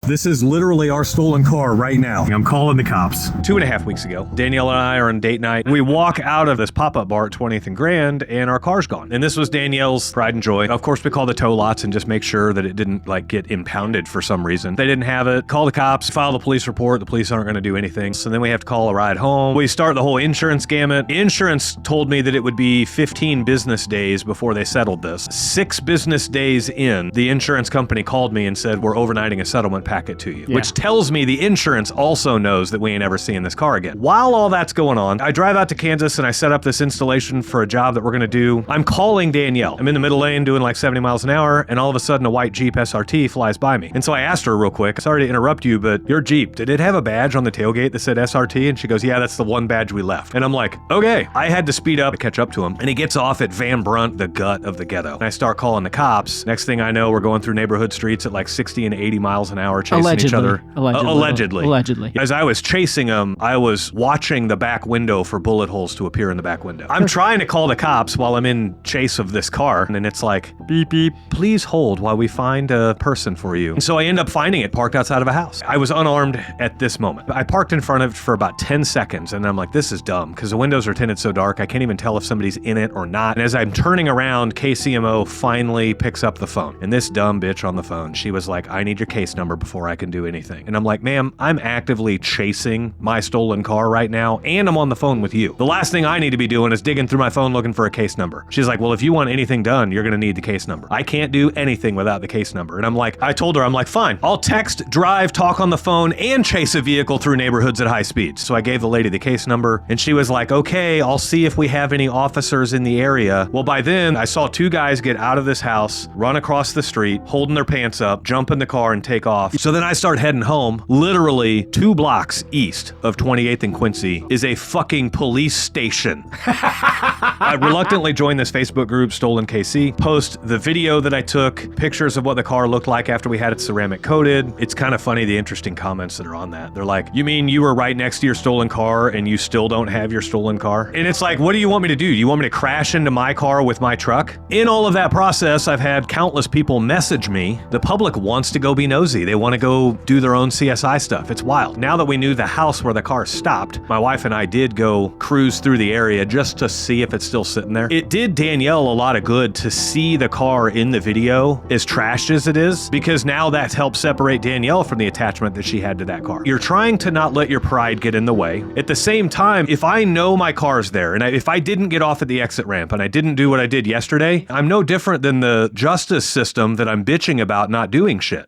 This is literally our stolen car right now. I'm calling the cops. 2.5 weeks ago, Danielle and I are on date night. We walk out of this pop-up bar at 20th and Grand, and our car's gone. And this was Danielle's pride and joy. Of course, we call the tow lots and just make sure that it didn't get impounded for some reason. They didn't have it. Call the cops, file the police report. The police aren't going to do anything. So then we have to call a ride home. We start the whole insurance gamut. Insurance told me that it would be 15 business days before they settled this. 6 business days in, the insurance company called me and said, we're overnighting a settlement packet to you, which tells me the insurance also knows that we ain't ever seeing this car again. While all that's going on, I drive out to Kansas and I set up this installation for a job that we're gonna do. I'm calling Danielle. I'm in the middle lane doing like 70 miles an hour, and all of a sudden a white Jeep SRT flies by me. And so I asked her real quick, sorry to interrupt you, but your Jeep, did it have a badge on the tailgate that said SRT? And she goes, yeah, that's the one badge we left. And I'm like, okay. I had to speed up to catch up to him, and he gets off at Van Brunt, the gut of the ghetto. And I start calling the cops. Next thing I know, we're going through neighborhood streets at like 60 and 80 miles an hour chasing each other. Allegedly. As I was chasing them, I was watching the back window for bullet holes to appear in the back window. I'm trying to call the cops while I'm in chase of this car, and it's like, beep, beep, please hold while we find a person for you. And so I end up finding it parked outside of a house. I was unarmed at this moment. I parked in front of it for about 10 seconds, and I'm like, this is dumb, because the windows are tinted so dark, I can't even tell if somebody's in it or not. And as I'm turning around, KCMO finally picks up the phone. And this dumb bitch on the phone, she was like, I need your case number before I can do anything. And I'm like, ma'am, I'm actively chasing my stolen car right now, and I'm on the phone with you. The last thing I need to be doing is digging through my phone looking for a case number. She's like, well, if you want anything done, you're gonna need the case number. I can't do anything without the case number. And I'm like, I told her, I'm like, fine, I'll text, drive, talk on the phone, and chase a vehicle through neighborhoods at high speeds. So I gave the lady the case number, and she was like, okay, I'll see if we have any officers in the area. Well, by then, I saw 2 guys get out of this house, run across the street, holding their pants up, jump in the car, and take off. So then I start heading home. Literally 2 blocks east of 28th and Quincy is a fucking police station. I reluctantly joined this Facebook group, Stolen KC, post the video that I took, pictures of what the car looked like after we had it ceramic coated. It's kind of funny, the interesting comments that are on that. They're like, you mean you were right next to your stolen car and you still don't have your stolen car? And it's like, what do you want me to do? You want me to crash into my car with my truck? In all of that process, I've had countless people message me. The public wants to go be nosy. They want to go do their own CSI stuff. It's wild. Now that we knew the house where the car stopped, my wife and I did go cruise through the area just to see if it's still sitting there. It did Danielle a lot of good to see the car in the video, as trashed as it is, because now that's helped separate Danielle from the attachment that she had to that car. You're trying to not let your pride get in the way. At the same time, if I know my car's there, and if I didn't get off at the exit ramp and I didn't do what I did yesterday, I'm no different than the justice system that I'm bitching about not doing shit.